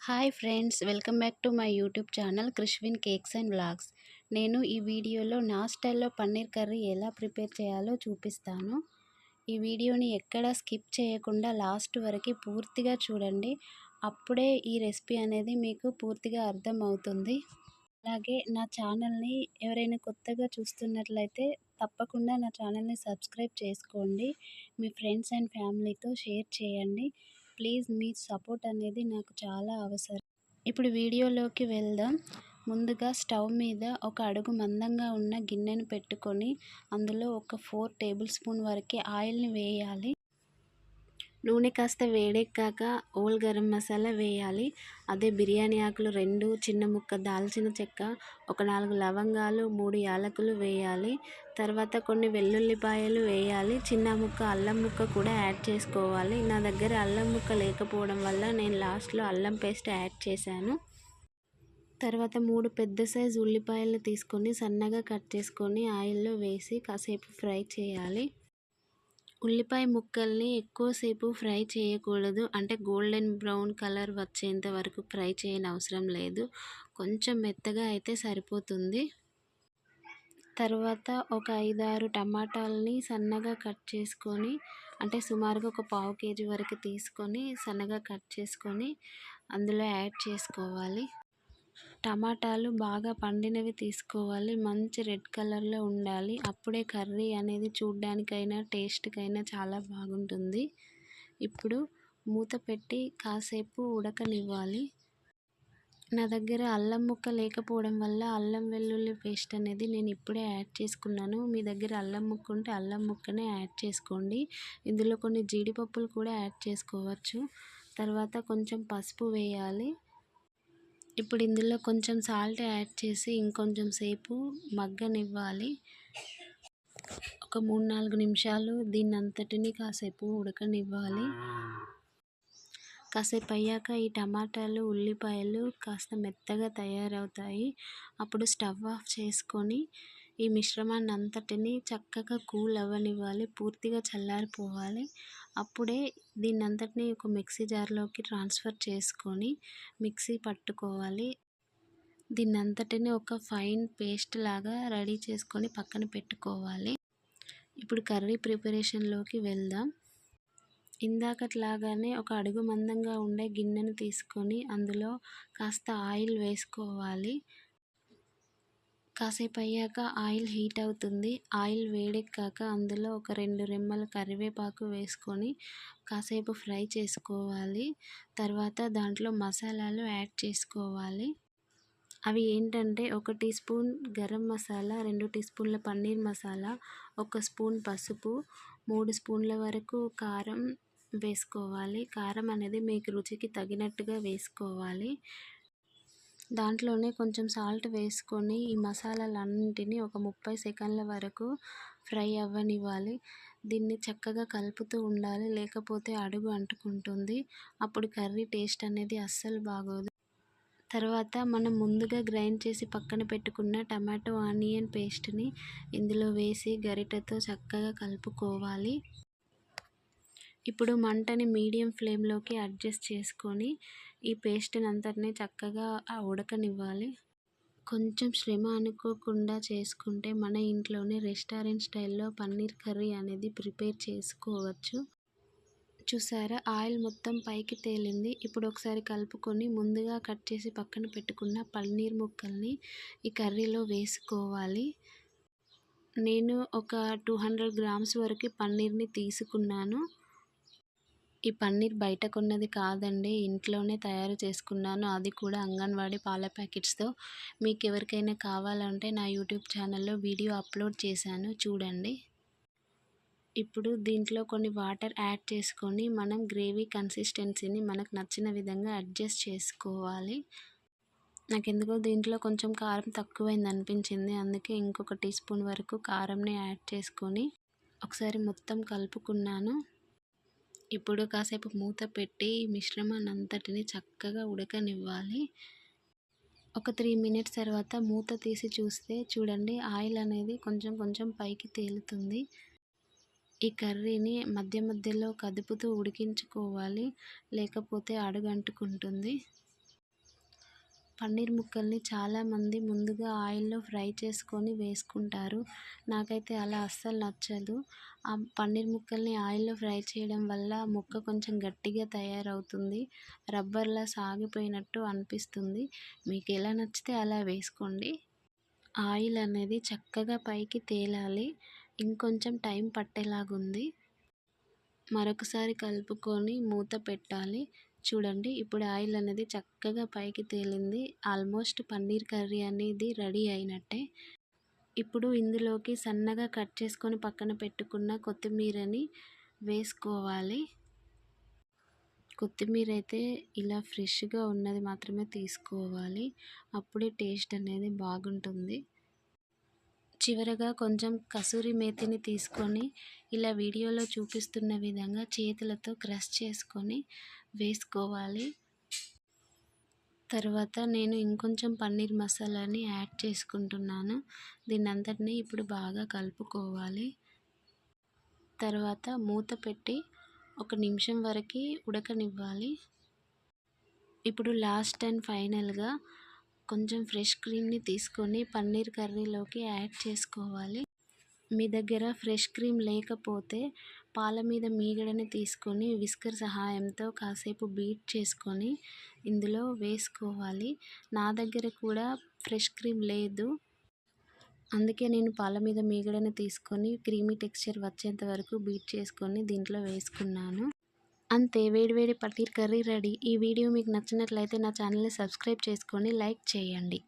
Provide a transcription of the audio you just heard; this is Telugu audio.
Hi friends, welcome back to my YouTube channel Krishvin cakes and vlogs. నేను ఈ వీడియోలో నా స్టైల్లో పన్నీర్ కర్రీ ఎలా ప్రిపేర్ చేయాలో చూపిస్తాను. ఈ వీడియోని ఎక్కడా స్కిప్ చేయకుండా లాస్ట్ వరకు పూర్తిగా చూడండి. అప్పుడే ఈ రెసిపీ అనేది మీకు పూర్తిగా అర్థమవుతుంది. అలాగే నా ఛానల్ని ఎవరైనా కొత్తగా చూస్తున్నట్లయితే తప్పకుండా నా ఛానల్ని సబ్స్క్రైబ్ చేసుకోండి. మీ ఫ్రెండ్స్ అండ్ ఫ్యామిలీతో షేర్ చేయండి. ప్లీజ్ మీ సపోర్ట్ అనేది నాకు చాలా అవసరం. ఇప్పుడు వీడియోలోకి వెళ్దాం. ముందుగా స్టవ్ మీద ఒక అడుగు మందంగా ఉన్న గిన్నెను పెట్టుకొని అందులో ఒక 4 టేబుల్ స్పూన్ వరకు ఆయిల్ని వేయాలి. నూనె కాస్త వేడెక్కాక హోల్ గరం మసాలా వేయాలి. అదే బిర్యానీ ఆకులు 2, చిన్న ముక్క దాల్చిన చెక్క, ఒక 4 లవంగాలు, 3 యాలకులు వేయాలి. తర్వాత కొన్ని వెల్లుల్లిపాయలు వేయాలి. చిన్న ముక్క అల్లం ముక్క కూడా యాడ్ చేసుకోవాలి. నా దగ్గర అల్లం ముక్క లేకపోవడం వల్ల నేను లాస్ట్లో అల్లం పేస్ట్ యాడ్ చేశాను. తర్వాత 3 పెద్ద సైజు ఉల్లిపాయలు తీసుకొని సన్నగా కట్ చేసుకొని ఆయిల్లో వేసి కాసేపు ఫ్రై చేయాలి. ఉల్లిపాయ ముక్కల్ని ఎక్కువసేపు ఫ్రై చేయకూడదు. అంటే గోల్డెన్ బ్రౌన్ కలర్ వచ్చేంత వరకు ఫ్రై చేయనవసరం లేదు. కొంచెం మెత్తగా అయితే సరిపోతుంది. తర్వాత ఒక 5, 6 టమాటాలని సన్నగా కట్ చేసుకొని, అంటే సుమారుగా ఒక పావు కేజీ వరకు తీసుకొని సన్నగా కట్ చేసుకొని అందులో యాడ్ చేసుకోవాలి. టమాటాలు బాగా పండినవి తీసుకోవాలి. మంచి రెడ్ కలర్లో ఉండాలి. అప్పుడే కర్రీ అనేది చూడ్డానికైనా టేస్ట్కైనా చాలా బాగుంటుంది. ఇప్పుడు మూత పెట్టి కాసేపు ఉడకనివ్వాలి. నా దగ్గర అల్లం ముక్క లేకపోవడం వల్ల అల్లం వెల్లుల్లి పేస్ట్ అనేది నేను ఇప్పుడే యాడ్ చేసుకున్నాను. మీ దగ్గర అల్లం ముక్క ఉంటే అల్లం ముక్కనే యాడ్ చేసుకోండి. ఇందులో కొన్ని జీడిపప్పులు కూడా యాడ్ చేసుకోవచ్చు. తర్వాత కొంచెం పసుపు వేయాలి. ఇప్పుడు ఇందులో కొంచెం సాల్ట్ యాడ్ చేసి ఇంకొంచెం సేపు మగ్గనివ్వాలి. ఒక 3-4 నిమిషాలు దీన్నంతటిని కాసేపు ఉడకనివ్వాలి. కాసేపు అయ్యాక ఈ టమాటాలు, ఉల్లిపాయలు కాస్త మెత్తగా తయారవుతాయి. అప్పుడు స్టవ్ ఆఫ్ చేసుకొని ఈ మిశ్రమాన్ని అంతటిని చక్కగా కూల్ అవ్వనివ్వాలి. పూర్తిగా చల్లారిపోవాలి. అప్పుడే దీన్నంతటిని ఒక మిక్సీ జార్లోకి ట్రాన్స్ఫర్ చేసుకొని మిక్సీ పట్టుకోవాలి. దీన్నంతటిని ఒక ఫైన్ పేస్ట్ లాగా రెడీ చేసుకొని పక్కన పెట్టుకోవాలి. ఇప్పుడు కర్రీ ప్రిపరేషన్లోకి వెళ్దాం. ఇందాకట్లాగానే ఒక అడుగు మందంగా ఉండే గిన్నెను తీసుకొని అందులో కాస్త ఆయిల్ వేసుకోవాలి. కాసేపు అయ్యాక ఆయిల్ హీట్ అవుతుంది. ఆయిల్ వేడెక్కాక అందులో ఒక 2 రెమ్మల కరివేపాకు వేసుకొని కాసేపు ఫ్రై చేసుకోవాలి. తర్వాత దాంట్లో మసాలాలు యాడ్ చేసుకోవాలి. అవి ఏంటంటే 1 టీ స్పూన్ గరం మసాలా, 2 టీ స్పూన్ల పన్నీర్ మసాలా, 1 స్పూన్ పసుపు, 3 స్పూన్ల వరకు కారం వేసుకోవాలి. కారం అనేది మీకు రుచికి తగినట్టుగా వేసుకోవాలి. దాంట్లోనే కొంచెం సాల్ట్ వేసుకొని ఈ మసాలాలన్నింటినీ ఒక 30 సెకండ్ల వరకు ఫ్రై అవ్వనివ్వాలి. దీన్ని చక్కగా కలుపుతూ ఉండాలి. లేకపోతే అడుగు అంటుకుంటుంది. అప్పుడు కర్రీ టేస్ట్ అనేది అస్సలు బాగోదు. తర్వాత మనం ముందుగా గ్రైండ్ చేసి పక్కన పెట్టుకున్న టమాటో ఆనియన్ పేస్ట్ని ఇందులో వేసి గరిటెతో చక్కగా కలుపుకోవాలి. ఇప్పుడు మంటని మీడియం ఫ్లేమ్లోకి అడ్జస్ట్ చేసుకొని ఈ పేస్ట్ని అంతటినీ చక్కగా ఉడకనివ్వాలి. కొంచెం శ్రమ అనుకోకుండా చేసుకుంటే మన ఇంట్లోనే రెస్టారెంట్ స్టైల్లో పన్నీర్ కర్రీ అనేది ప్రిపేర్ చేసుకోవచ్చు. చూసారా, ఆయిల్ మొత్తం పైకి తేలింది. ఇప్పుడు ఒకసారి కలుపుకొని ముందుగా కట్ చేసి పక్కన పెట్టుకున్న పన్నీర్ ముక్కల్ని ఈ కర్రీలో వేసుకోవాలి. నేను ఒక 200 గ్రామ్స్ వరకు పన్నీర్ని తీసుకున్నాను. ఈ పన్నీర్ బయట కొన్నది కాదండి, ఇంట్లోనే తయారు చేసుకున్నాను. అది కూడా అంగన్వాడీ పాల ప్యాకెట్స్తో. మీకు ఎవరికైనా కావాలంటే నా యూట్యూబ్ ఛానల్లో వీడియో అప్లోడ్ చేశాను, చూడండి. ఇప్పుడు దీంట్లో కొన్ని వాటర్ యాడ్ చేసుకొని మనం గ్రేవీ కన్సిస్టెన్సీని మనకు నచ్చిన విధంగా అడ్జస్ట్ చేసుకోవాలి. నాకెందుకో దీంట్లో కొంచెం కారం తక్కువైంది అనిపించింది. అందుకే ఇంకొక టీ స్పూన్ వరకు కారంని యాడ్ చేసుకొని ఒకసారి మొత్తం కలుపుకున్నాను. ఇప్పుడు కాసేపు మూత పెట్టి మిశ్రమాన్ని అంతటిని చక్కగా ఉడకనివ్వాలి. ఒక 3 మినిట్స్ తర్వాత మూత తీసి చూస్తే చూడండి, ఆయిల్ అనేది కొంచెం కొంచెం పైకి తేలుతుంది. ఈ కర్రీని మధ్య మధ్యలో కదుపుతూ ఉడికించుకోవాలి. లేకపోతే అడుగంటుకుంటుంది. పన్నీర్ ముక్కల్ని చాలామంది ముందుగా ఆయిల్లో ఫ్రై చేసుకొని వేసుకుంటారు. నాకైతే అలా అస్సలు నచ్చదు. ఆ పన్నీర్ ముక్కల్ని ఆయిల్లో ఫ్రై చేయడం వల్ల ముక్క కొంచెం గట్టిగా తయారవుతుంది. రబ్బర్లా సాగిపోయినట్టు అనిపిస్తుంది. మీకు ఎలా నచ్చితే అలా వేసుకోండి. ఆయిల్ అనేది చక్కగా పైకి తేలాలి. ఇంకొంచెం టైం పట్టేలాగుంది. మరొకసారి కలుపుకొని మూత పెట్టాలి. చూడండి, ఇప్పుడు ఆయిల్ అనేది చక్కగా పైకి తేలింది. ఆల్మోస్ట్ పన్నీర్ కర్రీ అనేది రెడీ అయినట్టే. ఇప్పుడు ఇందులోకి సన్నగా కట్ చేసుకొని పక్కన పెట్టుకున్న కొత్తిమీరని వేసుకోవాలి. కొత్తిమీర అయితే ఇలా ఫ్రెష్గా ఉన్నది మాత్రమే తీసుకోవాలి. అప్పుడే టేస్ట్ అనేది బాగుంటుంది. చివరగా కొంచెం కసూరి మేతిని తీసుకొని ఇలా వీడియోలో చూపిస్తున్న విధంగా చేతులతో క్రష్ చేసుకొని వేసుకోవాలి. తర్వాత నేను ఇంకొంచెం పన్నీర్ మసాలాని యాడ్ చేసుకుంటున్నాను. దీన్నంతటిని ఇప్పుడు బాగా కలుపుకోవాలి. తర్వాత మూత పెట్టి 1 నిమిషం వరకు ఉడకనివ్వాలి. ఇప్పుడు లాస్ట్ అండ్ ఫైనల్గా కొంచెం ఫ్రెష్ క్రీమ్ని తీసుకొని పన్నీర్ కర్రీలోకి యాడ్ చేసుకోవాలి. మీ దగ్గర ఫ్రెష్ క్రీమ్ లేకపోతే పాల మీద మీగడని తీసుకొని విస్కర్ సహాయంతో కాసేపు బీట్ చేసుకొని ఇందులో వేసుకోవాలి. నా దగ్గర కూడా ఫ్రెష్ క్రీమ్ లేదు. అందుకే నేను పాల మీద మీగడని తీసుకొని క్రీమీ టెక్స్చర్ వచ్చేంత వరకు బీట్ చేసుకొని దీంట్లో వేసుకున్నాను. అంతే, వేడివేడి పన్నీర్ కర్రీ రెడీ. ఈ వీడియో మీకు నచ్చినట్లయితే నా ఛానల్ని సబ్స్క్రైబ్ చేసుకొని లైక్ చేయండి.